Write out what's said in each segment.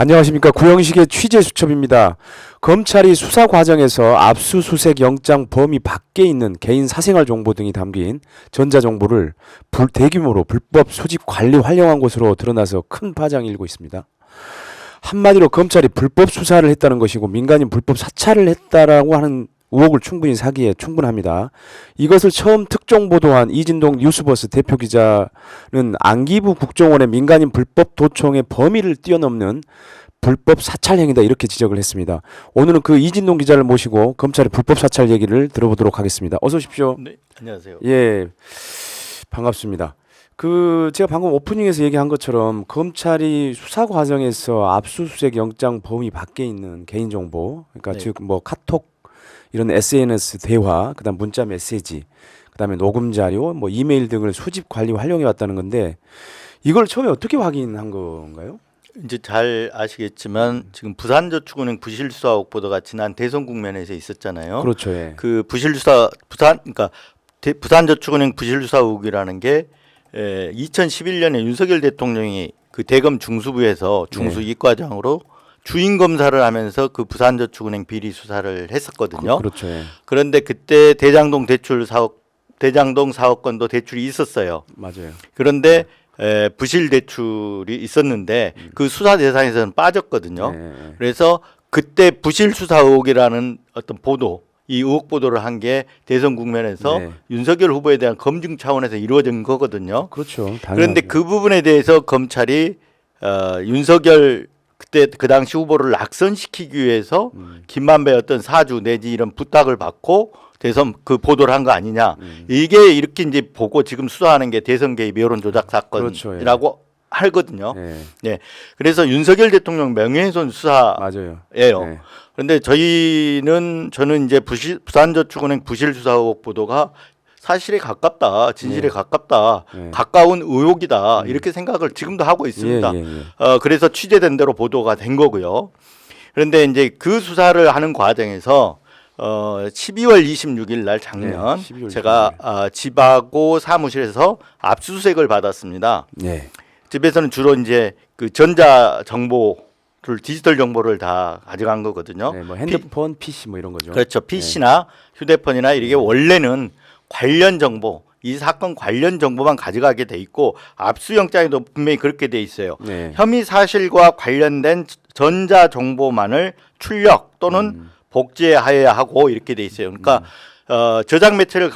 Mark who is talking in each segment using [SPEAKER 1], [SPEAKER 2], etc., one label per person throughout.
[SPEAKER 1] 안녕하십니까. 구형식의 취재수첩입니다. 검찰이 수사 과정에서 압수수색 영장 범위 밖에 있는 개인 사생활 정보 등이 담긴 전자정보를 대규모로 불법 수집 관리 활용한 것으로 드러나서 큰 파장이 일고 있습니다. 한마디로 검찰이 불법 수사를 했다는 것이고 민간인 불법 사찰을 했다라고 하는 의혹을 충분히 사기에 충분합니다. 이것을 처음 특종 보도한 이진동 뉴스버스 대표 기자는 안기부 국정원의 민간인 불법 도청의 범위를 뛰어넘는 불법 사찰 행위다 이렇게 지적을 했습니다. 오늘은 그 이진동 기자를 모시고 검찰의 불법 사찰 얘기를 들어보도록 하겠습니다. 어서 오십시오.
[SPEAKER 2] 네, 안녕하세요.
[SPEAKER 1] 예, 반갑습니다. 제가 방금 오프닝에서 얘기한 것처럼 검찰이 수사 과정에서 압수수색 영장 범위 밖에 있는 개인정보, 그러니까
[SPEAKER 2] 네.
[SPEAKER 1] 즉 뭐 카톡 이런 SNS 대화, 그다음 문자 메시지, 그다음에 녹음 자료, 뭐 이메일 등을 수집 관리 활용해 왔다는 건데 이걸 처음에 어떻게 확인한 건가요?
[SPEAKER 2] 이제 잘 아시겠지만 지금 부산저축은행 부실수사 의혹 보도가 지난 대선 국면에서 있었잖아요.
[SPEAKER 1] 그렇죠. 예.
[SPEAKER 2] 그 부산저축은행 부실수사 의혹이라는 게 2011년에 윤석열 대통령이 그 대검 중수부에서 중수이과장으로 주인 검사를 하면서 그 부산저축은행 비리 수사를 했었거든요.
[SPEAKER 1] 그렇죠. 예.
[SPEAKER 2] 그런데 그때 대장동 사업건도 대출이 있었어요.
[SPEAKER 1] 맞아요.
[SPEAKER 2] 그런데 부실 대출이 있었는데 그 수사 대상에서는 빠졌거든요.
[SPEAKER 1] 네.
[SPEAKER 2] 그래서 그때 부실 수사 의혹이라는 어떤 보도, 이 의혹 보도를 한 게 대선 국면에서
[SPEAKER 1] 네.
[SPEAKER 2] 윤석열 후보에 대한 검증 차원에서 이루어진 거거든요.
[SPEAKER 1] 그렇죠. 당연하죠.
[SPEAKER 2] 그런데 그 부분에 대해서 검찰이 윤석열 그때 그 당시 후보를 낙선시키기 위해서 김만배 어떤 사주 내지 이런 부탁을 받고 대선 그 보도를 한 거 아니냐. 이게 이렇게 이제 보고 지금 수사하는 게 대선 개입 여론 조작 사건이라고
[SPEAKER 1] 그렇죠,
[SPEAKER 2] 하거든요.
[SPEAKER 1] 예.
[SPEAKER 2] 예. 그래서 윤석열 대통령 명예훼손 수사예요.
[SPEAKER 1] 맞아요. 예.
[SPEAKER 2] 그런데 저는 이제 부산저축은행 부실 수사 의혹 보도가 사실에 가깝다, 진실에 가깝다, 가까운 의혹이다 이렇게 생각을 지금도 하고 있습니다. 그래서 취재된 대로 보도가 된 거고요. 그런데 이제 그 수사를 하는 과정에서 12월 26일 날 작년
[SPEAKER 1] 12월
[SPEAKER 2] 제가 집하고 사무실에서 압수수색을 받았습니다.
[SPEAKER 1] 예.
[SPEAKER 2] 집에서는 주로 이제 그 전자 정보를 디지털 정보를 다 가져간 거거든요.
[SPEAKER 1] 네, 뭐 핸드폰, PC 뭐 이런 거죠.
[SPEAKER 2] 그렇죠. PC나 휴대폰이나 이게 원래는 관련 정보, 이 사건 관련 정보만 가져가게 돼 있고 압수영장에도 분명히 그렇게 돼 있어요.
[SPEAKER 1] 네.
[SPEAKER 2] 혐의 사실과 관련된 전자 정보만을 출력 또는 복제하여야 하고 이렇게 돼 있어요. 그러니까 저장 매체를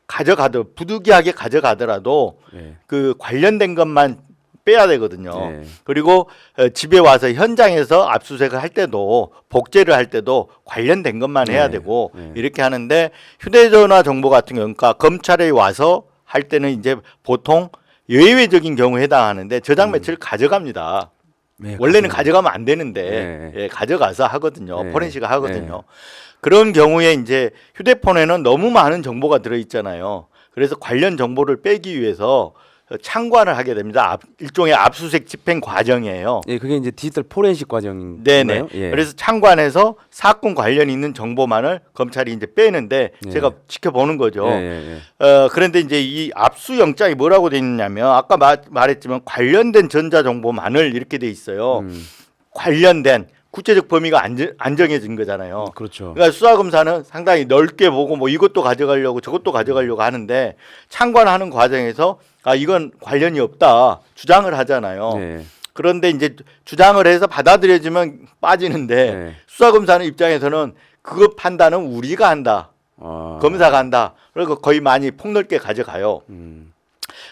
[SPEAKER 2] 가져가도 부득이하게 가져가더라도 그 관련된 것만 빼야 되거든요.
[SPEAKER 1] 네.
[SPEAKER 2] 그리고 집에 와서 현장에서 압수수색을 할 때도 복제를 할 때도 관련된 것만 해야 되고 이렇게 하는데 휴대전화 정보 같은 경우 그러니까 검찰에 와서 할 때는 이제 보통 예외적인 경우에 해당하는데 저장 매체를 가져갑니다.
[SPEAKER 1] 네,
[SPEAKER 2] 원래는 가져가면 안 되는데 가져가서 하거든요. 포렌식을 하거든요.
[SPEAKER 1] 네.
[SPEAKER 2] 그런 경우에 이제 휴대폰에는 너무 많은 정보가 들어있잖아요. 그래서 관련 정보를 빼기 위해서 창관을 하게 됩니다. 일종의 압수수색 집행 과정이에요.
[SPEAKER 1] 예, 그게 이제 디지털 포렌식 과정인가요?
[SPEAKER 2] 네네.
[SPEAKER 1] 예.
[SPEAKER 2] 그래서 창관해서 사건 관련 있는 정보만을 검찰이 이제 빼는데 제가 지켜보는 거죠. 그런데 이제 이 압수영장이 뭐라고 돼 있냐면 아까 말했지만 관련된 전자정보만을 이렇게 돼 있어요. 관련된 구체적 범위가 안 정해진 거잖아요.
[SPEAKER 1] 그렇죠.
[SPEAKER 2] 그러니까 수사검사는 상당히 넓게 보고 뭐 이것도 가져가려고 저것도 가져가려고 하는데 창관하는 과정에서 이건 관련이 없다 주장을 하잖아요.
[SPEAKER 1] 네.
[SPEAKER 2] 그런데 이제 주장을 해서 받아들여지면 빠지는데 수사검사는 입장에서는 그 판단은 우리가 한다. 검사가 한다. 그리고 거의 많이 폭넓게 가져가요.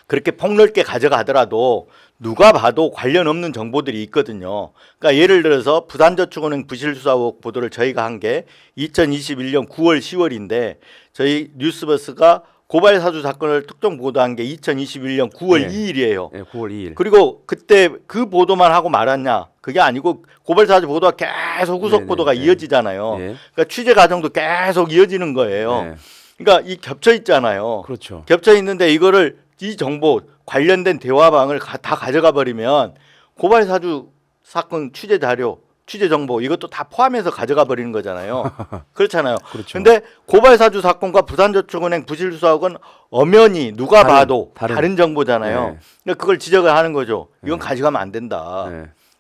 [SPEAKER 2] 그렇게 폭넓게 가져가더라도 누가 봐도 관련 없는 정보들이 있거든요. 그러니까 예를 들어서 부산저축은행 부실수사 의혹 보도를 저희가 한 게 2021년 9월 10월인데 저희 뉴스버스가 고발사주 사건을 특정 보도한 게 2021년 9월 2일이에요.
[SPEAKER 1] 네, 9월 2일.
[SPEAKER 2] 그리고 그때 그 보도만 하고 말았냐? 그게 아니고 고발사주 보도가 계속 후속 보도가 이어지잖아요. 그러니까 취재 과정도 계속 이어지는 거예요. 그러니까 이 겹쳐 있잖아요.
[SPEAKER 1] 그렇죠.
[SPEAKER 2] 겹쳐 있는데 이거를 이 정보 관련된 대화방을 다 가져가 버리면 고발사주 사건 취재 자료, 취재 정보 이것도 다 포함해서 가져가 버리는 거잖아요. 그렇잖아요. 그런데 고발사주 사건과 부산저축은행 부실수사 의혹은 엄연히 누가 봐도 다른 정보잖아요. 그러니까 그걸 지적을 하는 거죠. 이건 가져가면 안 된다.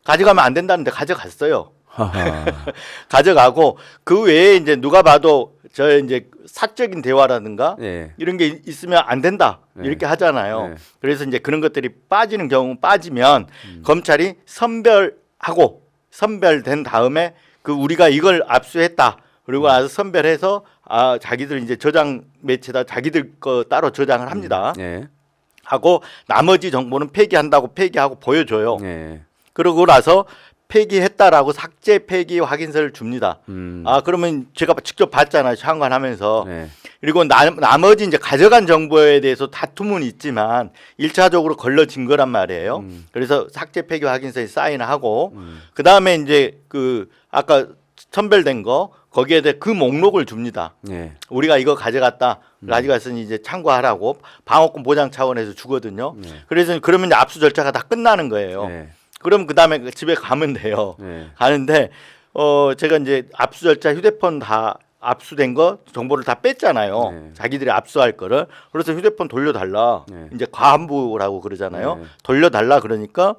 [SPEAKER 2] 가져가면 안 된다는데 가져갔어요.
[SPEAKER 1] 하하.
[SPEAKER 2] 가져가고 그 외에 이제 누가 봐도 저 이제 사적인 대화라든가
[SPEAKER 1] 예.
[SPEAKER 2] 이런 게 있으면 안 된다
[SPEAKER 1] 네.
[SPEAKER 2] 이렇게 하잖아요.
[SPEAKER 1] 네.
[SPEAKER 2] 그래서 이제 그런 것들이 빠지는 경우 빠지면 검찰이 선별된 다음에 그 우리가 이걸 압수했다. 그리고 나서 선별해서 자기들 이제 저장 매체다 자기들 거 따로 저장을 합니다.
[SPEAKER 1] 예.
[SPEAKER 2] 하고 나머지 정보는 폐기한다고 폐기하고 보여줘요.
[SPEAKER 1] 예.
[SPEAKER 2] 그러고 나서 폐기했다라고 삭제 폐기 확인서를 줍니다.
[SPEAKER 1] 음.
[SPEAKER 2] 그러면 제가 직접 봤잖아요. 참관하면서.
[SPEAKER 1] 네.
[SPEAKER 2] 그리고 나머지 이제 가져간 정보에 대해서 다툼은 있지만 1차적으로 걸러진 거란 말이에요. 그래서 삭제 폐기 확인서에 사인을 하고 그다음에 이제 그 아까 선별된 거 거기에 대해 그 목록을 줍니다.
[SPEAKER 1] 예.
[SPEAKER 2] 우리가 이거 가져갔으니 이제 참고하라고 방어권 보장 차원에서 주거든요.
[SPEAKER 1] 네.
[SPEAKER 2] 그래서 그러면 이제 압수 절차가 다 끝나는 거예요.
[SPEAKER 1] 네.
[SPEAKER 2] 그럼 그다음에 집에 가면 돼요.
[SPEAKER 1] 네.
[SPEAKER 2] 가는데 제가 이제 압수 절차 휴대폰 다 압수된 거 정보를 다 뺐잖아요.
[SPEAKER 1] 네.
[SPEAKER 2] 자기들이 압수할 거를. 그래서 휴대폰 돌려달라.
[SPEAKER 1] 네.
[SPEAKER 2] 이제 과환부라고 그러잖아요.
[SPEAKER 1] 네.
[SPEAKER 2] 돌려달라 그러니까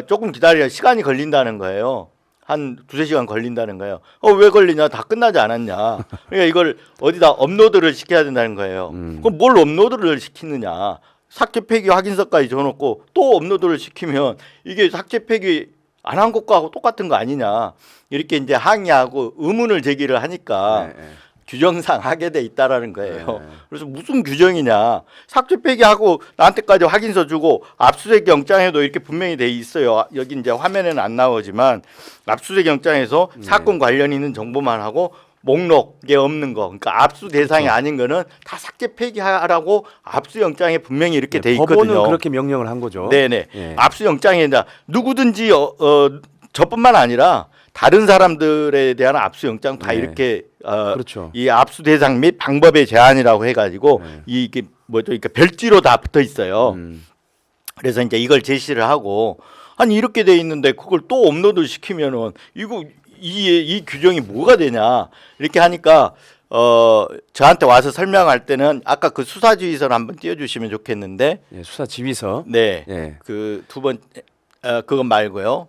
[SPEAKER 2] 조금 기다려 시간이 걸린다는 거예요. 한 두세 시간 걸린다는 거예요. 왜 걸리냐? 다 끝나지 않았냐? 그러니까 이걸 어디다 업로드를 시켜야 된다는 거예요. 그럼 뭘 업로드를 시키느냐? 삭제 폐기 확인서까지 줘놓고 또 업로드를 시키면 이게 삭제 폐기 안 한 것과 똑같은 거 아니냐? 이렇게 이제 항의하고 의문을 제기를 하니까
[SPEAKER 1] 네.
[SPEAKER 2] 규정상 하게 돼 있다라는 거예요.
[SPEAKER 1] 네.
[SPEAKER 2] 그래서 무슨 규정이냐? 삭제 폐기하고 나한테까지 확인서 주고 압수수색 영장에도 이렇게 분명히 돼 있어요. 여기 이제 화면에는 안 나오지만 압수수색 영장에서 사건 관련 있는 정보만 하고 목록에 없는 거, 그러니까 압수 대상이
[SPEAKER 1] 그렇죠.
[SPEAKER 2] 아닌 거는 다 삭제 폐기하라고 압수 영장에 분명히 이렇게 돼
[SPEAKER 1] 법원은
[SPEAKER 2] 있거든요.
[SPEAKER 1] 그렇게 명령을 한 거죠.
[SPEAKER 2] 네네.
[SPEAKER 1] 예.
[SPEAKER 2] 압수 영장에 누구든지 저뿐만 아니라 다른 사람들에 대한 압수 영장 다
[SPEAKER 1] 네.
[SPEAKER 2] 이렇게
[SPEAKER 1] 그렇죠.
[SPEAKER 2] 이 압수 대상 및 방법의 제한이라고 해가지고
[SPEAKER 1] 네.
[SPEAKER 2] 이게 뭐죠? 그러니까 별지로 다 붙어 있어요. 그래서 이제 이걸 제시를 하고 아니 이렇게 돼 있는데 그걸 또 업로드 시키면은 이거 이 규정이 뭐가 되냐 이렇게 하니까 저한테 와서 설명할 때는 아까 그 수사 지휘서를 한번 띄워주시면 좋겠는데
[SPEAKER 1] 예, 수사 지휘서.
[SPEAKER 2] 네
[SPEAKER 1] 예.
[SPEAKER 2] 그 두 번 그건 말고요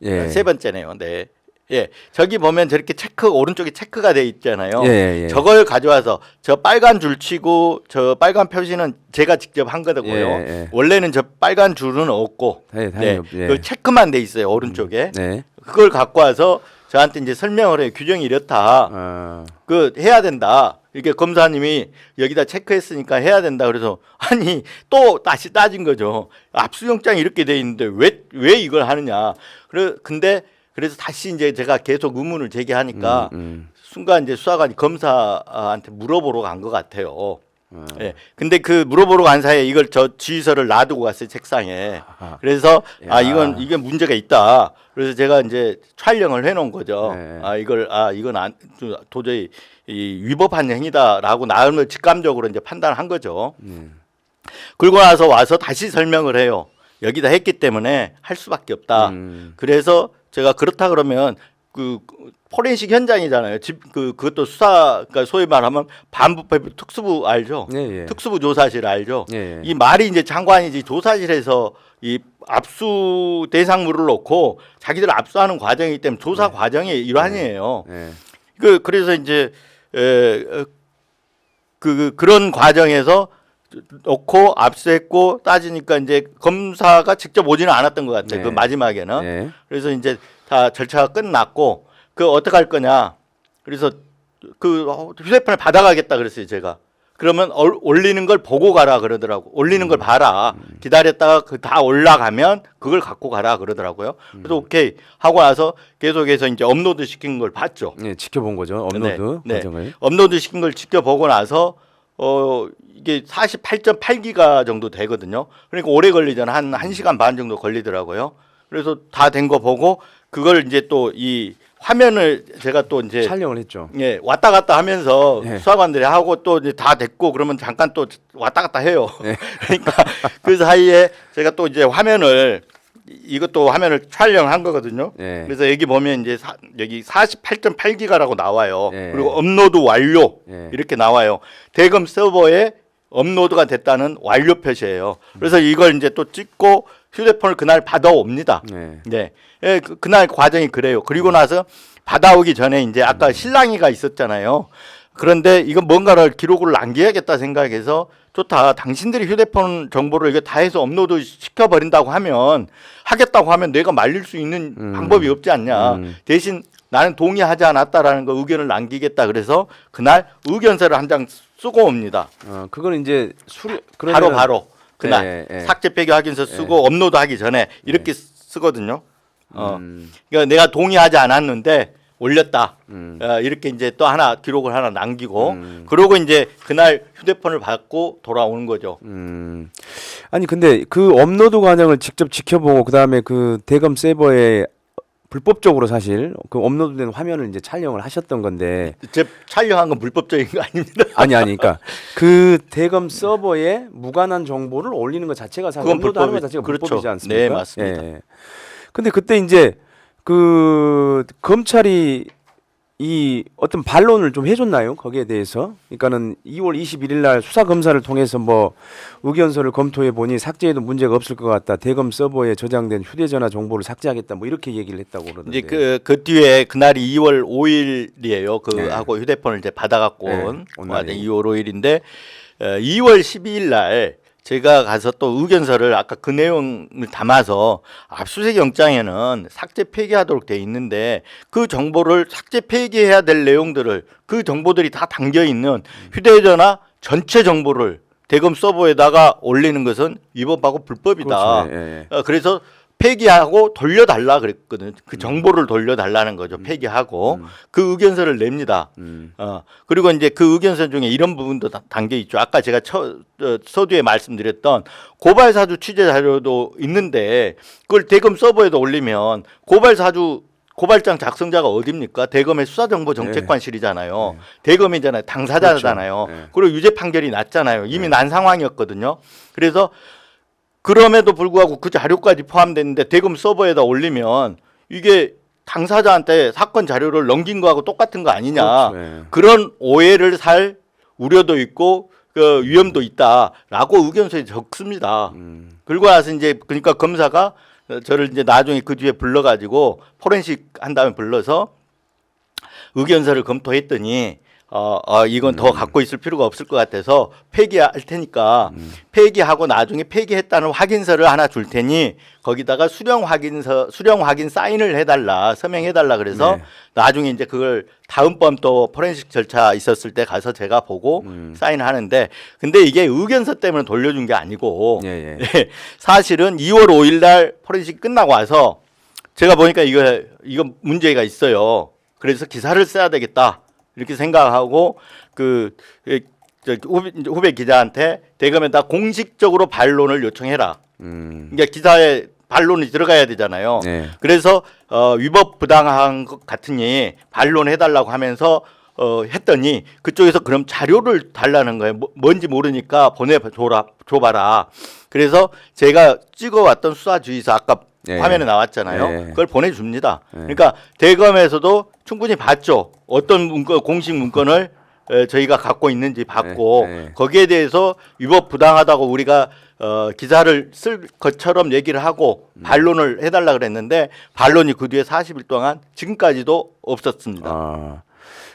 [SPEAKER 1] 예.
[SPEAKER 2] 세 번째네요. 네. 예, 저기 보면 저렇게 체크 오른쪽에 체크가 돼 있잖아요.
[SPEAKER 1] 예.
[SPEAKER 2] 저걸 가져와서 저 빨간 줄 치고 저 빨간 표시는 제가 직접 한 거고요.
[SPEAKER 1] 예.
[SPEAKER 2] 원래는 저 빨간 줄은 없고
[SPEAKER 1] 네,
[SPEAKER 2] 네,
[SPEAKER 1] 예.
[SPEAKER 2] 그 체크만 돼 있어요 오른쪽에.
[SPEAKER 1] 네.
[SPEAKER 2] 그걸 갖고 와서 저한테 이제 설명을 해요. 규정이 이렇다. 그 해야 된다. 이렇게 검사님이 여기다 체크했으니까 해야 된다. 그래서 아니 또 다시 따진 거죠. 압수영장이 이렇게 돼 있는데 왜 이걸 하느냐. 근데 그래서 다시 이제 제가 계속 의문을 제기하니까 순간 이제 수사관이 검사한테 물어보러 간 것 같아요. 예. 근데 그 물어보러 간 사이에 이걸 저 지휘서를 놔두고 갔어요 책상에. 그래서 이게 문제가 있다. 그래서 제가 이제 촬영을 해놓은 거죠.
[SPEAKER 1] 네.
[SPEAKER 2] 이건 도저히 위법한 행위다라고 나름을 직감적으로 이제 판단한 거죠. 그러고 나서 와서 다시 설명을 해요. 여기다 했기 때문에 할 수밖에 없다. 그래서 제가 그렇다 그러면 그 포렌식 현장이잖아요. 그것도 그러니까 소위 말하면 반부패 특수부 알죠?
[SPEAKER 1] 예.
[SPEAKER 2] 특수부 조사실 알죠?
[SPEAKER 1] 예.
[SPEAKER 2] 이 말이 이제 장관이지 조사실에서 이 압수 대상물을 놓고 자기들 압수하는 과정이기 때문에 조사 과정의 일환이에요.
[SPEAKER 1] 네.
[SPEAKER 2] 그래서 이제 그런 과정에서 놓고 압수했고 따지니까 이제 검사가 직접 오지는 않았던 것 같아요.
[SPEAKER 1] 네.
[SPEAKER 2] 그 마지막에는.
[SPEAKER 1] 네.
[SPEAKER 2] 그래서 이제 다 절차가 끝났고 어떻게 할 거냐. 그래서 그 휴대폰을 받아가겠다 그랬어요 제가. 그러면 올리는 걸 보고 가라 그러더라고. 올리는 걸 봐라. 기다렸다가 다 올라가면 그걸 갖고 가라 그러더라고요. 그래서 오케이 하고 나서 계속해서 이제 업로드 시킨 걸 봤죠.
[SPEAKER 1] 네, 지켜본 거죠. 업로드
[SPEAKER 2] 네.
[SPEAKER 1] 과정을.
[SPEAKER 2] 업로드 시킨 걸 지켜보고 나서 이게 48.8기가 정도 되거든요. 그러니까 오래 걸리잖아. 한 1시간 반 정도 걸리더라고요. 그래서 다 된 거 보고 그걸 이제 또 이 화면을 제가 또 이제
[SPEAKER 1] 촬영을 했죠.
[SPEAKER 2] 예, 왔다 갔다 하면서
[SPEAKER 1] 예.
[SPEAKER 2] 수사관들이 하고 또 이제 다 됐고 그러면 잠깐 또 왔다 갔다 해요.
[SPEAKER 1] 예.
[SPEAKER 2] 그러니까 그 사이에 제가 또 이제 이것도 화면을 촬영한 거거든요.
[SPEAKER 1] 예.
[SPEAKER 2] 그래서 여기 보면 이제 여기 48.8기가라고 나와요.
[SPEAKER 1] 예.
[SPEAKER 2] 그리고 업로드 완료
[SPEAKER 1] 예.
[SPEAKER 2] 이렇게 나와요. 대검 서버에 업로드가 됐다는 완료 표시예요. 그래서 이걸 이제 또 찍고 휴대폰을 그날 받아옵니다.
[SPEAKER 1] 네.
[SPEAKER 2] 네. 예, 그날 과정이 그래요. 그리고 나서 받아오기 전에 이제 아까 실랑이가 있었잖아요. 그런데 이건 뭔가를 기록을 남겨야겠다 생각해서 좋다. 당신들이 휴대폰 정보를 이거 다 해서 업로드 시켜버린다고 하면 하겠다고 하면 내가 말릴 수 있는 방법이 없지 않냐. 대신 나는 동의하지 않았다라는 거 의견을 남기겠다. 그래서 그날 의견서를 한 장 쓰고 옵니다.
[SPEAKER 1] 그건 이제
[SPEAKER 2] 바로 그날
[SPEAKER 1] 예, 예.
[SPEAKER 2] 삭제 폐기 확인서 쓰고 업로드하기 전에 이렇게 쓰거든요. 그러니까 내가 동의하지 않았는데 올렸다. 이렇게 이제 또 하나 기록을 하나 남기고 그러고 이제 그날 휴대폰을 받고 돌아오는 거죠.
[SPEAKER 1] 아니 근데 그 업로드 과정을 직접 지켜보고 그다음에 그 대검 서버에 불법적으로 사실 그 업로드된 화면을 이제 촬영을 하셨던 건데
[SPEAKER 2] 제 촬영한 건 불법적인 거 아닙니다.
[SPEAKER 1] 아니 그러니까 그 대검 서버에 무관한 정보를 올리는 것 자체가 사실
[SPEAKER 2] 그건
[SPEAKER 1] 업로드하는 것 자체가
[SPEAKER 2] 그렇죠.
[SPEAKER 1] 불법이지 않습니까?
[SPEAKER 2] 네, 맞습니다.
[SPEAKER 1] 예. 근데 그때 이제 그 검찰이 이 어떤 반론을 좀 해줬나요? 거기에 대해서? 그러니까는 2월 21일 날 수사 검사를 통해서 뭐 의견서를 검토해 보니 삭제해도 문제가 없을 것 같다. 대검 서버에 저장된 휴대전화 정보를 삭제하겠다. 뭐 이렇게 얘기를 했다고 그러던데.
[SPEAKER 2] 이제 그 뒤에 그날이 2월 5일이에요. 그
[SPEAKER 1] 네.
[SPEAKER 2] 하고 휴대폰을 이제 받아갖고
[SPEAKER 1] 네,
[SPEAKER 2] 온
[SPEAKER 1] 오늘이.
[SPEAKER 2] 2월 5일인데 2월 12일 날 제가 가서 또 의견서를 아까 그 내용을 담아서 압수수색 영장에는 삭제 폐기하도록 돼 있는데 그 정보를 삭제 폐기해야 될 내용들을 그 정보들이 다 담겨 있는 휴대전화 전체 정보를 대검 서버에다가 올리는 것은 위법하고 불법이다.
[SPEAKER 1] 그렇죠. 예, 예.
[SPEAKER 2] 그래서 폐기하고 돌려달라 그랬거든요. 그 정보를 돌려달라는 거죠. 폐기하고 그 의견서를 냅니다. 그리고 이제 그 의견서 중에 이런 부분도 담겨 있죠. 아까 제가 서두에 말씀드렸던 고발 사주 취재 자료도 있는데 그걸 대검 서버에도 올리면 고발장 작성자가 어딥니까? 대검의 수사정보정책관실이잖아요. 대검이잖아요. 당사자잖아요.
[SPEAKER 1] 그렇죠. 네.
[SPEAKER 2] 그리고 유죄 판결이 났잖아요. 이미 난 상황이었거든요. 그래서 그럼에도 불구하고 그 자료까지 포함됐는데 대검 서버에다 올리면 이게 당사자한테 사건 자료를 넘긴 거하고 똑같은 거 아니냐.
[SPEAKER 1] 그렇죠. 예.
[SPEAKER 2] 그런 오해를 살 우려도 있고 그 위험도 있다라고 의견서에 적습니다. 그리고 나서 이제 그러니까 검사가 저를 이제 나중에 그 뒤에 불러가지고 포렌식 한 다음에 불러서 의견서를 검토했더니 이건 더 갖고 있을 필요가 없을 것 같아서 폐기할 테니까 폐기하고 나중에 폐기했다는 확인서를 하나 줄 테니 거기다가 수령 확인 사인을 해달라 서명해달라 그래서
[SPEAKER 1] 네.
[SPEAKER 2] 나중에 이제 그걸 다음번 또 포렌식 절차 있었을 때 가서 제가 보고 사인하는데 근데 이게 의견서 때문에 돌려준 게 아니고
[SPEAKER 1] 예, 예.
[SPEAKER 2] 사실은 2월 5일 날 포렌식 끝나고 와서 제가 보니까 이거 문제가 있어요. 그래서 기사를 써야 되겠다. 이렇게 생각하고 후배 기자한테 대검에다 공식적으로 반론을 요청해라. 그러니까 기사에 반론이 들어가야 되잖아요.
[SPEAKER 1] 네.
[SPEAKER 2] 그래서 위법 부당한 것 같으니 반론해달라고 하면서 했더니 그쪽에서 그럼 자료를 달라는 거예요. 뭔지 모르니까 줘봐라. 그래서 제가 찍어왔던 수사주의서 아까
[SPEAKER 1] 네.
[SPEAKER 2] 화면에 나왔잖아요.
[SPEAKER 1] 네.
[SPEAKER 2] 그걸 보내줍니다. 그러니까 대검에서도 충분히 봤죠. 어떤 공식 문건을 저희가 갖고 있는지 봤고
[SPEAKER 1] 네.
[SPEAKER 2] 거기에 대해서 위법 부당하다고 우리가 기사를 쓸 것처럼 얘기를 하고 반론을 해달라 그랬는데 반론이 그 뒤에 40일 동안 지금까지도 없었습니다.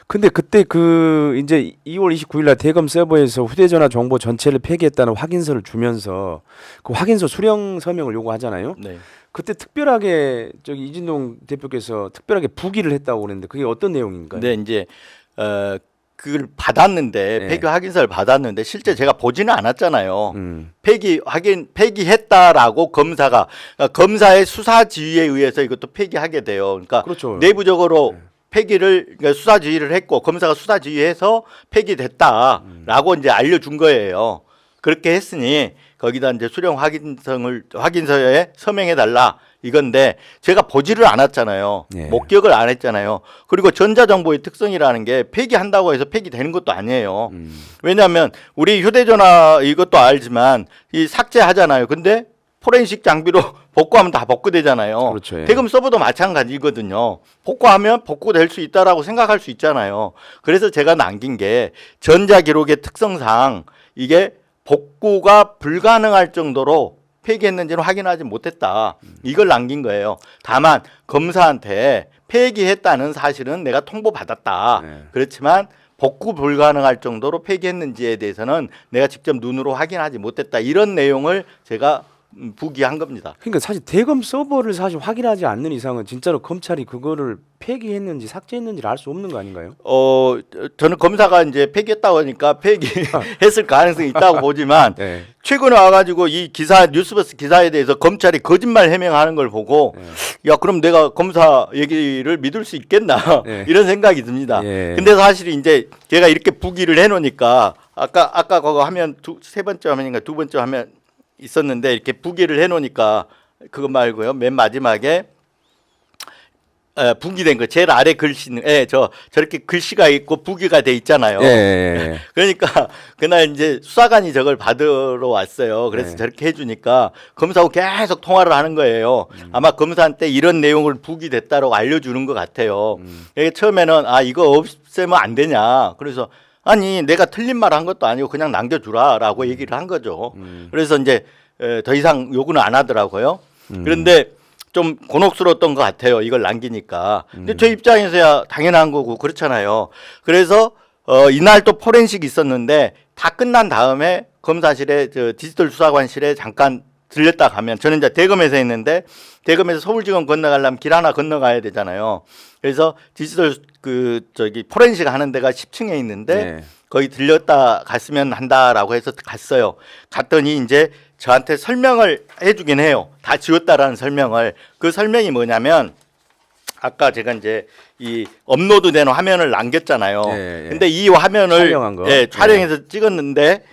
[SPEAKER 1] 근데 그때 그 이제 2월 29일 날 대검 서버에서 휴대전화 정보 전체를 폐기했다는 확인서를 주면서 그 확인서 수령 서명을 요구하잖아요.
[SPEAKER 2] 네.
[SPEAKER 1] 그때 특별하게 저기 이진동 대표께서 특별하게 부기를 했다고 그랬는데 그게 어떤 내용인가요?
[SPEAKER 2] 근데 이제 그걸 받았는데
[SPEAKER 1] 네.
[SPEAKER 2] 폐기 확인서를 받았는데 실제 제가 보지는 않았잖아요.
[SPEAKER 1] 음.
[SPEAKER 2] 폐기했다라고 검사가 그러니까 검사의 수사 지휘에 의해서 이것도 폐기하게 돼요. 그러니까
[SPEAKER 1] 그렇죠.
[SPEAKER 2] 내부적으로 폐기를 그러니까 수사 지휘를 했고 검사가 수사 지휘해서 폐기됐다라고 이제 알려준 거예요. 그렇게 했으니 거기다 이제 수령 확인서에 서명해 달라 이건데 제가 보지를 않았잖아요.
[SPEAKER 1] 예.
[SPEAKER 2] 목격을 안 했잖아요. 그리고 전자정보의 특성이라는 게 폐기한다고 해서 폐기되는 것도 아니에요. 왜냐하면 우리 휴대전화 이것도 알지만 이 삭제하잖아요. 근데 포렌식 장비로 복구하면 다 복구되잖아요.
[SPEAKER 1] 그렇죠, 예.
[SPEAKER 2] 대검 서버도 마찬가지거든요. 복구하면 복구될 수 있다라고 생각할 수 있잖아요. 그래서 제가 남긴 게 전자기록의 특성상 이게 복구가 불가능할 정도로 폐기했는지는 확인하지 못했다. 이걸 남긴 거예요. 다만 검사한테 폐기했다는 사실은 내가 통보받았다.
[SPEAKER 1] 네.
[SPEAKER 2] 그렇지만 복구 불가능할 정도로 폐기했는지에 대해서는 내가 직접 눈으로 확인하지 못했다. 이런 내용을 제가 부기한 겁니다.
[SPEAKER 1] 그러니까 사실 대검 서버를 사실 확인하지 않는 이상은 진짜로 검찰이 그거를 폐기했는지 삭제했는지를 알 수 없는 거 아닌가요?
[SPEAKER 2] 저는 검사가 이제 폐기했다고 하니까 폐기했을 가능성이 있다고 보지만
[SPEAKER 1] 네.
[SPEAKER 2] 최근에 와가지고 이 기사 뉴스버스 기사에 대해서 검찰이 거짓말 해명하는 걸 보고 야 그럼 내가 검사 얘기를 믿을 수 있겠나
[SPEAKER 1] 네.
[SPEAKER 2] 이런 생각이 듭니다.
[SPEAKER 1] 예.
[SPEAKER 2] 근데 사실 이제 제가 이렇게 부기를 해놓으니까 아까 그거 하면 세 번째 화면인가 두 번째 화면 있었는데 이렇게 부기를 해놓으니까 그거 말고요 맨 마지막에 부기된 거 제일 아래 글씨는 저렇게 글씨가 있고 부기가 돼 있잖아요.
[SPEAKER 1] 예.
[SPEAKER 2] 그러니까 그날 이제 수사관이 저걸 받으러 왔어요. 그래서
[SPEAKER 1] 네.
[SPEAKER 2] 저렇게 해주니까 검사하고 계속 통화를 하는 거예요. 아마 검사한테 이런 내용을 부기됐다라고 알려주는 것 같아요. 이게 처음에는 이거 없애면 안 되냐. 그래서 아니 내가 틀린 말 한 것도 아니고 그냥 남겨주라라고 얘기를 한 거죠. 그래서 이제 더 이상 요구는 안 하더라고요. 그런데 좀 곤혹스러웠던 것 같아요. 이걸 남기니까. 근데 저 입장에서야 당연한 거고 그렇잖아요. 그래서 이날 또 포렌식이 있었는데 다 끝난 다음에 검사실에 디지털 수사관실에 잠깐 들렸다 가면 저는 이제 대검에서 했는데 대검에서 서울지검 건너가려면 길 하나 건너가야 되잖아요. 그래서 디지털 포렌식 하는 데가 10층에 있는데
[SPEAKER 1] 네.
[SPEAKER 2] 거기 들렸다 갔으면 한다라고 해서 갔어요. 갔더니 이제 저한테 설명을 해주긴 해요. 다 지웠다라는 설명을. 그 설명이 뭐냐면 아까 제가 이제 이 업로드된 화면을 남겼잖아요.
[SPEAKER 1] 예, 예.
[SPEAKER 2] 근데 이 화면을
[SPEAKER 1] 촬영한 거.
[SPEAKER 2] 촬영해서 찍었는데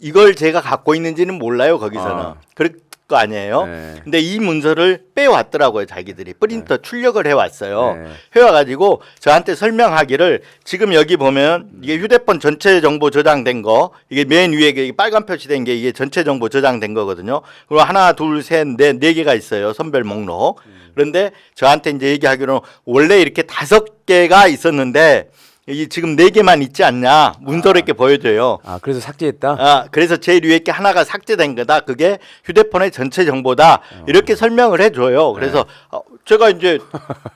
[SPEAKER 2] 이걸 제가 갖고 있는지는 몰라요. 거기서는. 그럴 거 아니에요.
[SPEAKER 1] 네.
[SPEAKER 2] 근데 이 문서를 빼왔더라고요. 자기들이 프린터 출력을 해왔어요.
[SPEAKER 1] 네.
[SPEAKER 2] 해와가지고 저한테 설명하기를 지금 여기 보면 이게 휴대폰 전체 정보 저장된 거 이게 맨 위에 이게 빨간 표시된 게 이게 전체 정보 저장된 거거든요. 그리고 하나 둘 셋 넷 네 개가 있어요. 선별 목록. 그런데 저한테 이제 얘기하기로는 원래 이렇게 5개가 있었는데 이 지금 4개만 있지 않냐 문서로 이렇게 보여줘요.
[SPEAKER 1] 그래서 삭제했다.
[SPEAKER 2] 그래서 제일 위에 게 하나가 삭제된 거다. 그게 휴대폰의 전체 정보다. 이렇게 설명을 해줘요. 그래서 제가 이제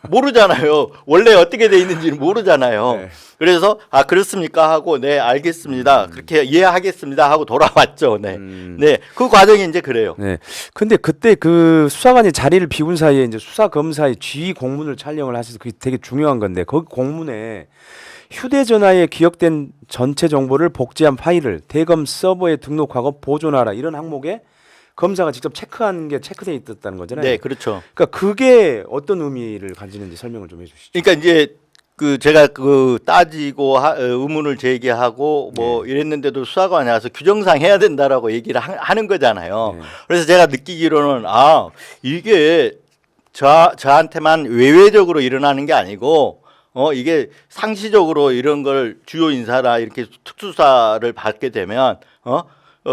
[SPEAKER 2] 모르잖아요. 원래 어떻게 돼 있는지는 모르잖아요.
[SPEAKER 1] 네.
[SPEAKER 2] 그래서 그렇습니까 하고 네 알겠습니다. 그렇게 이해하겠습니다 하고 돌아왔죠. 네, 네, 그 과정이 이제 그래요.
[SPEAKER 1] 네. 근데 그때 그 수사관이 자리를 비운 사이에 이제 수사 검사의 지휘 공문을 촬영을 하셔서 그게 되게 중요한 건데 거기 공문에 휴대전화에 기억된 전체 정보를 복제한 파일을 대검 서버에 등록하고 보존하라 이런 항목에 검사가 직접 체크한 게 체크되어 있었다는 거잖아요.
[SPEAKER 2] 네, 그렇죠.
[SPEAKER 1] 그러니까 그게 어떤 의미를 가지는지 설명을 좀 해주시죠.
[SPEAKER 2] 그러니까 이제 제가 따지고 의문을 제기하고 뭐 이랬는데도 수사관이 와서 규정상 해야 된다라고 얘기를 하는 거잖아요.
[SPEAKER 1] 네.
[SPEAKER 2] 그래서 제가 느끼기로는 이게 저한테만 외외적으로 일어나는 게 아니고 이게 상시적으로 이런 걸 주요 인사나 이렇게 특수사를 받게 되면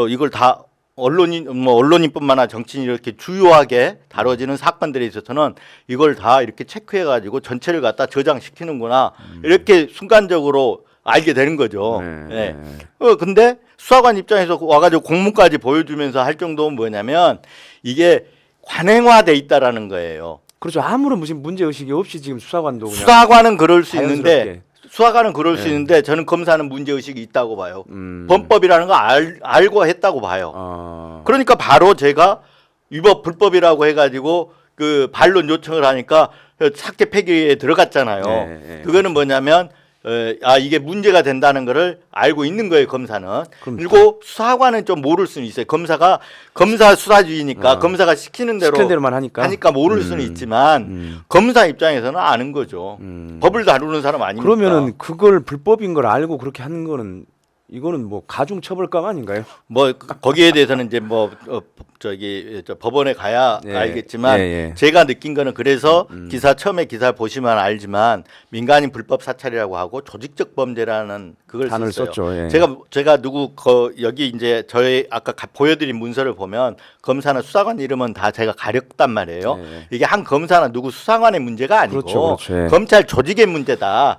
[SPEAKER 2] 이걸 다 언론인뿐만 아니라 정치인이 이렇게 주요하게 다뤄지는 사건들에 있어서는 이걸 다 이렇게 체크해가지고 전체를 갖다 저장시키는구나 이렇게 순간적으로 알게 되는 거죠. 네. 근데 수사관 입장에서 와가지고 공문까지 보여주면서 할 정도는 뭐냐면 이게 관행화돼 있다라는 거예요.
[SPEAKER 1] 그렇죠. 아무런 무슨 문제 의식이 없이 지금 수사관도 그냥
[SPEAKER 2] 수사관은 그럴 수
[SPEAKER 1] 자연스럽게.
[SPEAKER 2] 있는데 수사관은 그럴 수 있는데 저는 검사는 문제 의식이 있다고 봐요. 범법이라는 거 알고 했다고 봐요. 그러니까 바로 제가 위법 불법이라고 해가지고 반론 요청을 하니까 삭제 폐기에 들어갔잖아요.
[SPEAKER 1] 네.
[SPEAKER 2] 그거는 뭐냐면 이게 문제가 된다는 거를 알고 있는 거예요, 검사는.
[SPEAKER 1] 그러니까.
[SPEAKER 2] 그리고 수사관은 좀 모를 수는 있어요. 검사 수사주의니까 검사가 시키는
[SPEAKER 1] 대로만 하니까
[SPEAKER 2] 모를 수는 있지만 검사 입장에서는 아는 거죠. 법을 다루는 사람 아니니까.
[SPEAKER 1] 그러면은 그걸 불법인 걸 알고 그렇게 하는 거는 이거는 뭐 가중 처벌감 아닌가요?
[SPEAKER 2] 뭐 거기에 대해서는 이제 법원에 가야
[SPEAKER 1] 예.
[SPEAKER 2] 알겠지만
[SPEAKER 1] 예.
[SPEAKER 2] 제가 느낀 거는 그래서 처음에 기사 보시면 알지만 민간인 불법 사찰이라고 하고 조직적 범죄라는 그걸
[SPEAKER 1] 단어를
[SPEAKER 2] 썼어요.
[SPEAKER 1] 썼죠. 예.
[SPEAKER 2] 제가 여기 이제 저희 아까 보여드린 문서를 보면 검사나 수사관 이름은 다 제가 가렸단 말이에요.
[SPEAKER 1] 예.
[SPEAKER 2] 이게 한 검사나 누구 수사관의 문제가 아니고
[SPEAKER 1] 그렇죠. 예.
[SPEAKER 2] 검찰 조직의 문제다.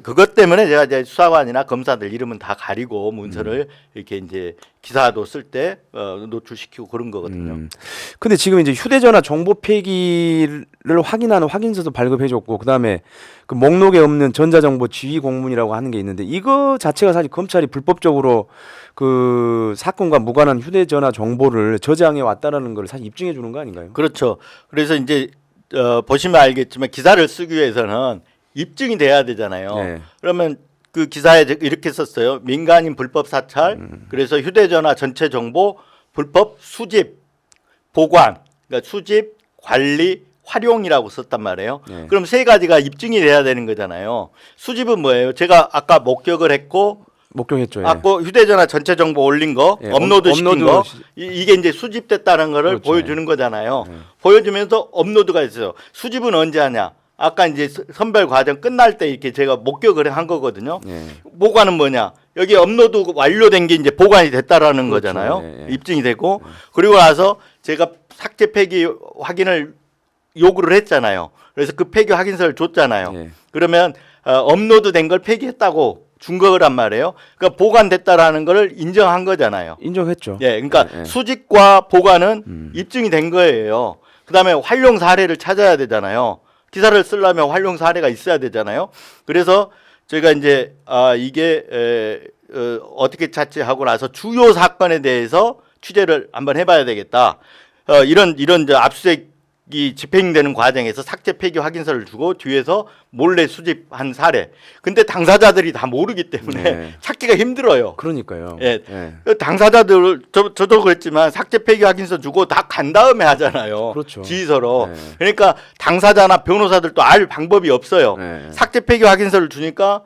[SPEAKER 2] 그것 때문에 제가 이제 수사관이나 검사들 이름은 다 가리고 문서를 이렇게 이제 기사도 쓸 때 노출시키고 그런 거거든요.
[SPEAKER 1] 근데 지금 이제 휴대전화 정보 폐기를 확인하는 확인서도 발급해줬고, 그다음에 그 목록에 없는 전자정보 지휘 공문이라고 하는 게 있는데, 이거 자체가 사실 검찰이 불법적으로 그 사건과 무관한 휴대전화 정보를 저장해 왔다라는 걸 사실 입증해 주는 거 아닌가요?
[SPEAKER 2] 그렇죠. 그래서 이제 보시면 알겠지만 기사를 쓰기 위해서는 입증이 돼야 되잖아요.
[SPEAKER 1] 네.
[SPEAKER 2] 그러면 그 기사에 이렇게 썼어요. 민간인 불법 사찰, 그래서 휴대전화 전체 정보 불법 수집, 보관, 그러니까 수집, 관리, 활용이라고 썼단 말이에요.
[SPEAKER 1] 네.
[SPEAKER 2] 그럼 세 가지가 입증이 돼야 되는 거잖아요. 수집은 뭐예요? 제가 아까 목격을 했고,
[SPEAKER 1] 목격했죠. 예.
[SPEAKER 2] 아까 휴대전화 전체 정보 올린 거,
[SPEAKER 1] 예,
[SPEAKER 2] 업로드 시킨
[SPEAKER 1] 업로드
[SPEAKER 2] 거, 이게 이제 수집됐다는 거를
[SPEAKER 1] 그렇죠.
[SPEAKER 2] 보여주는 거잖아요.
[SPEAKER 1] 예.
[SPEAKER 2] 보여주면서 업로드가 있어요. 수집은 언제 하냐? 아까 이제 선별 과정 끝날 때 이렇게 제가 목격을 한 거거든요.
[SPEAKER 1] 예.
[SPEAKER 2] 보관은 뭐냐? 여기 업로드 완료된 게 이제 보관이 됐다라는
[SPEAKER 1] 그렇죠.
[SPEAKER 2] 거잖아요.
[SPEAKER 1] 예, 예.
[SPEAKER 2] 입증이 되고 그리고 나서 제가 삭제 폐기 확인을 요구를 했잖아요. 그래서 그 폐기 확인서를 줬잖아요.
[SPEAKER 1] 예.
[SPEAKER 2] 그러면 업로드된 걸 폐기했다고 준 거란 말이에요. 그러니까 보관됐다라는 걸 인정한 거잖아요.
[SPEAKER 1] 인정했죠.
[SPEAKER 2] 예, 그러니까
[SPEAKER 1] 예, 예.
[SPEAKER 2] 수집과 보관은 입증이 된 거예요. 그다음에 활용 사례를 찾아야 되잖아요. 기사를 쓰려면 활용 사례가 있어야 되잖아요. 그래서 제가 이제 이게 어떻게 찾지 하고 나서 주요 사건에 대해서 취재를 한번 해봐야 되겠다. 이런 이제 압수수색이 집행되는 과정에서 삭제 폐기 확인서를 주고 뒤에서 몰래 수집한 사례. 근데 당사자들이 다 모르기 때문에
[SPEAKER 1] 네.
[SPEAKER 2] 찾기가 힘들어요.
[SPEAKER 1] 그러니까요.
[SPEAKER 2] 예.
[SPEAKER 1] 예.
[SPEAKER 2] 당사자들 저도 그랬지만 삭제 폐기 확인서 주고 다 간 다음에 하잖아요.
[SPEAKER 1] 그렇죠.
[SPEAKER 2] 지휘서로.
[SPEAKER 1] 네.
[SPEAKER 2] 그러니까 당사자나 변호사들도 알 방법이 없어요.
[SPEAKER 1] 네.
[SPEAKER 2] 삭제 폐기 확인서를 주니까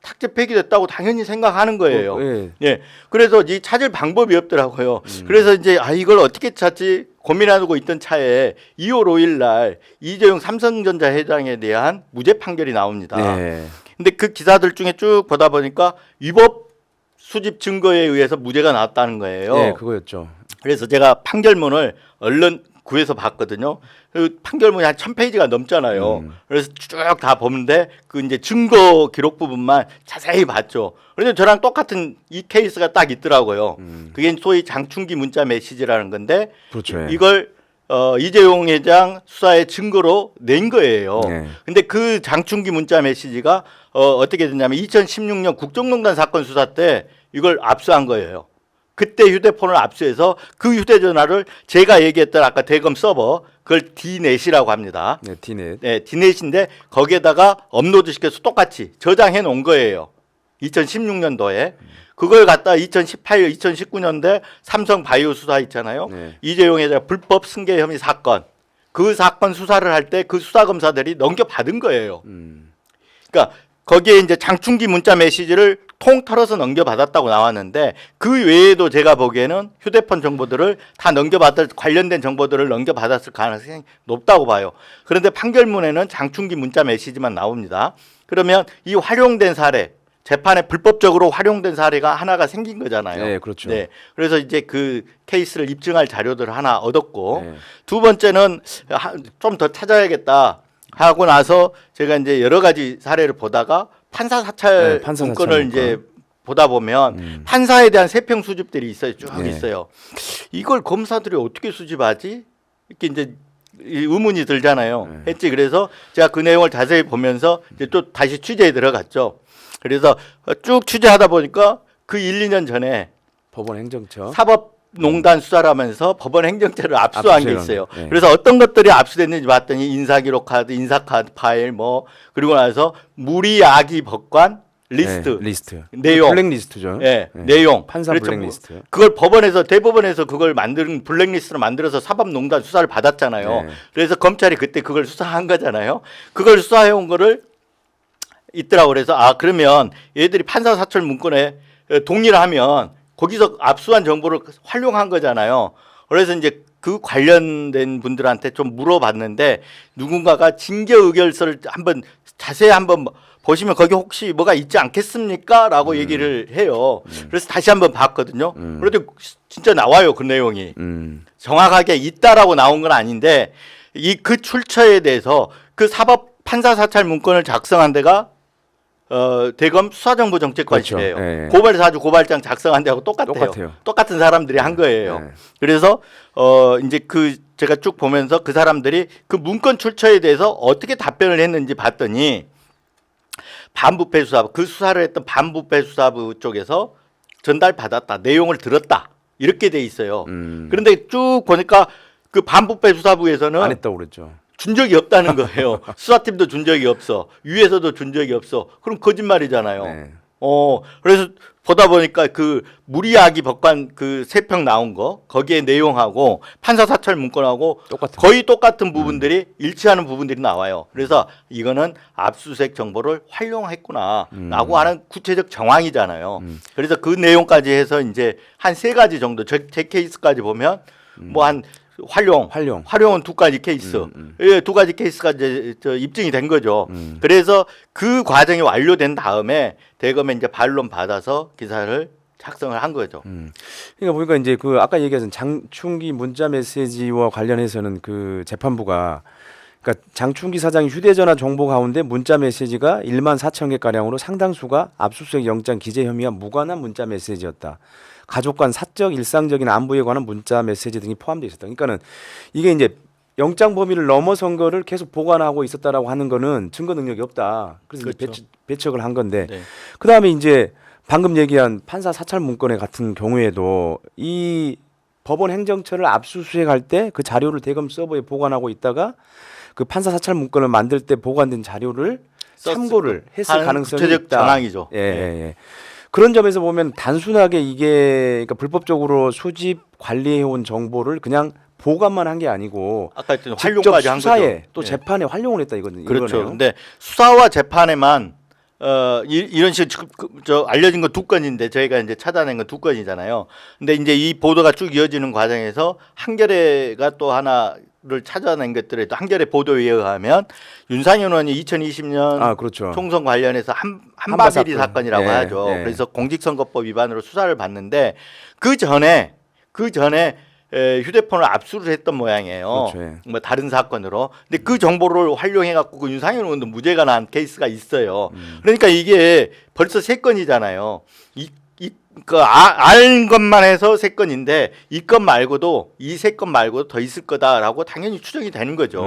[SPEAKER 2] 삭제 폐기됐다고 당연히 생각하는 거예요.
[SPEAKER 1] 예.
[SPEAKER 2] 예. 그래서 이 찾을 방법이 없더라고요. 그래서 이제 이걸 어떻게 찾지 고민하고 있던 차에 2월 5일 날 이재용 삼성전자 회장에 대한 무죄 판결이 나옵니다.
[SPEAKER 1] 네.
[SPEAKER 2] 근데 그 기사들 중에 쭉 보다 보니까 위법 수집 증거에 의해서 무죄가 나왔다는 거예요.
[SPEAKER 1] 예, 그거였죠.
[SPEAKER 2] 그래서 제가 판결문을 얼른 구해서 봤거든요. 그 판결문이 한 1000페이지가 넘잖아요. 그래서 쭉 다 보는데 그 이제 증거 기록 부분만 자세히 봤죠. 그런데 저랑 똑같은 이 케이스가 딱 있더라고요. 그게 소위 장충기 문자 메시지라는 건데
[SPEAKER 1] 그렇죠. 예.
[SPEAKER 2] 이걸 이재용 회장 수사의 증거로 낸 거예요.
[SPEAKER 1] 네.
[SPEAKER 2] 근데 그 장충기 문자 메시지가 어떻게 됐냐면 2016년 국정농단 사건 수사 때 이걸 압수한 거예요. 그때 휴대폰을 압수해서 그 휴대전화를 제가 얘기했던 아까 대검 서버 그걸 D넷이라고 합니다.
[SPEAKER 1] 네, D넷.
[SPEAKER 2] 네, D넷인데 거기에다가 업로드 시켜서 똑같이 저장해 놓은 거예요. 2016년도에. 그걸 갖다 2018, 2019년대 삼성 바이오 수사 있잖아요.
[SPEAKER 1] 네.
[SPEAKER 2] 이재용 회장 불법 승계 혐의 사건. 그 사건 수사를 할 때 그 수사 검사들이 넘겨받은 거예요. 그러니까 거기에 이제 장충기 문자 메시지를 통 털어서 넘겨받았다고 나왔는데 그 외에도 제가 보기에는 휴대폰 정보들을 다 넘겨받을 관련된 정보들을 넘겨받았을 가능성이 높다고 봐요. 그런데 판결문에는 장충기 문자 메시지만 나옵니다. 그러면 이 활용된 사례 재판에 불법적으로 활용된 사례가 하나가 생긴 거잖아요.
[SPEAKER 1] 네, 그렇죠.
[SPEAKER 2] 네. 그래서 이제 그 케이스를 입증할 자료들을 하나 얻었고
[SPEAKER 1] 네.
[SPEAKER 2] 두 번째는 좀 더 찾아야겠다 하고 나서 제가 이제 여러 가지 사례를 보다가 판사 사찰
[SPEAKER 1] 네, 판사
[SPEAKER 2] 문건을
[SPEAKER 1] 사찰
[SPEAKER 2] 이제 보다 보면 판사에 대한 세평 수집들이 있어요. 쭉
[SPEAKER 1] 네.
[SPEAKER 2] 있어요. 이걸 검사들이 어떻게 수집하지? 이렇게 이제 의문이 들잖아요. 했지. 그래서 제가 그 내용을 자세히 보면서 이제 또 다시 취재에 들어갔죠. 그래서 쭉 취재하다 보니까 그 1, 2년 전에
[SPEAKER 1] 법원 행정처.
[SPEAKER 2] 사법농단 수사를 하면서 법원 행정처를 압수한 게 있어요.
[SPEAKER 1] 네.
[SPEAKER 2] 그래서 어떤 것들이 압수됐는지 봤더니 인사기록 카드, 인사카드 파일 그리고 나서 무리야기 법관 리스트,
[SPEAKER 1] 네, 리스트.
[SPEAKER 2] 내용.
[SPEAKER 1] 블랙리스트죠.
[SPEAKER 2] 네,
[SPEAKER 1] 네.
[SPEAKER 2] 내용.
[SPEAKER 1] 판사
[SPEAKER 2] 그렇죠.
[SPEAKER 1] 블랙리스트.
[SPEAKER 2] 그걸 대법원에서 그걸 만든 블랙리스트로 만들어서 사법농단 수사를 받았잖아요.
[SPEAKER 1] 네.
[SPEAKER 2] 그래서 검찰이 그때 그걸 수사한 거잖아요. 그걸 수사해온 거를 있더라고. 그래서 그러면 얘들이 판사 사찰 문건에 동의를 하면 거기서 압수한 정보를 활용한 거잖아요. 그래서 이제 그 관련된 분들한테 좀 물어봤는데 누군가가 징계 의결서를 자세히 한번 보시면 거기 혹시 뭐가 있지 않겠습니까? 라고 얘기를 해요. 그래서 다시 한번 봤거든요. 그런데 진짜 나와요. 그 내용이. 정확하게 있다라고 나온 건 아닌데 그 출처에 대해서 그 판사 사찰 문건을 작성한 데가 대검 수사정보정책관실이에요.
[SPEAKER 1] 그렇죠. 예.
[SPEAKER 2] 고발사주 고발장 작성한 데하고
[SPEAKER 1] 똑같아요.
[SPEAKER 2] 똑같은 사람들이 한 거예요.
[SPEAKER 1] 예.
[SPEAKER 2] 그래서 이제 그 제가 쭉 보면서 그 사람들이 그 문건 출처에 대해서 어떻게 답변을 했는지 봤더니 반부패 수사부 그 수사를 했던 반부패 수사부 쪽에서 전달받았다. 내용을 들었다. 이렇게 돼 있어요. 그런데 쭉 보니까 그 반부패 수사부에서는
[SPEAKER 1] 안 했다고 그랬죠.
[SPEAKER 2] 준 적이 없다는 거예요. 수사팀도 준 적이 없어. 위에서도 준 적이 없어. 그럼 거짓말이잖아요.
[SPEAKER 1] 네.
[SPEAKER 2] 그래서 보다 보니까 그 무리야기 법관 그 세 평 나온 거 거기에 내용하고 판사 사찰 문건하고
[SPEAKER 1] 똑같은
[SPEAKER 2] 거의 똑같은 부분들이 일치하는 부분들이 나와요. 그래서 이거는 압수수색 정보를 활용했구나라고 하는 구체적 정황이잖아요. 그래서 그 내용까지 해서 이제 한 세 가지 정도 제 케이스까지 보면 뭐 한 활용은 두 가지 케이스. 예, 두 가지 케이스가 이제 입증이 된 거죠. 그래서 그 과정이 완료된 다음에 대검에 이제 반론 받아서 기사를 작성을 한 거죠.
[SPEAKER 1] 그러니까 보니까 이제 그 아까 얘기하신 장충기 문자 메시지와 관련해서는 그 재판부가 그러니까 장충기 사장이 휴대전화 정보 가운데 문자 메시지가 1만 4천 개 가량으로 상당수가 압수수색 영장 기재 혐의와 무관한 문자 메시지였다. 가족 간 사적 일상적인 안부에 관한 문자 메시지 등이 포함되어 있었다. 그러니까는 이게 이제 영장 범위를 넘어선 거를 계속 보관하고 있었다라고 하는 거는 증거 능력이 없다. 그래서
[SPEAKER 2] 그렇죠.
[SPEAKER 1] 이제 배척을 한 건데
[SPEAKER 2] 네.
[SPEAKER 1] 그다음에 이제 방금 얘기한 판사 사찰 문건에 같은 경우에도 이 법원 행정처를 압수수색할 때 그 자료를 대검 서버에 보관하고 있다가 그 판사 사찰 문건을 만들 때 보관된 자료를 참고를 했을 가능성이
[SPEAKER 2] 구체적
[SPEAKER 1] 있다.
[SPEAKER 2] 정황이죠.
[SPEAKER 1] 예, 예. 그런 점에서 보면 단순하게 이게 그러니까 불법적으로 수집 관리해온 정보를 그냥 보관만 한 게 아니고
[SPEAKER 2] 아까 했던
[SPEAKER 1] 직접
[SPEAKER 2] 활용까지 한
[SPEAKER 1] 수사에
[SPEAKER 2] 거죠.
[SPEAKER 1] 또
[SPEAKER 2] 예.
[SPEAKER 1] 재판에 활용을 했다 이거는
[SPEAKER 2] 그렇죠.
[SPEAKER 1] 이거네요.
[SPEAKER 2] 근데 수사와 재판에만 이런 식으로 저 알려진 건 두 건인데 저희가 이제 찾아낸 건 두 건이잖아요. 근데 이제 이 보도가 쭉 이어지는 과정에서 한겨레가 또 하나를 찾아낸 것들에 또 한겨레 보도에 의하면 윤상현 의원이 2020년
[SPEAKER 1] 그렇죠.
[SPEAKER 2] 총선 관련해서
[SPEAKER 1] 한바
[SPEAKER 2] 한바비리
[SPEAKER 1] 사건.
[SPEAKER 2] 사건이라고
[SPEAKER 1] 예,
[SPEAKER 2] 하죠.
[SPEAKER 1] 예.
[SPEAKER 2] 그래서 공직선거법 위반으로 수사를 받는데 그 전에 휴대폰을 압수를 했던 모양이에요.
[SPEAKER 1] 그렇죠, 예.
[SPEAKER 2] 뭐 다른 사건으로. 근데 그 정보를 활용해 갖고 그 윤상현 의원도 무죄가 난 케이스가 있어요. 그러니까 이게 벌써 세 건이잖아요. 알 것만 해서 세 건인데 이 건 말고도 이 세 건 말고도 더 있을 거다라고 당연히 추정이 되는 거죠.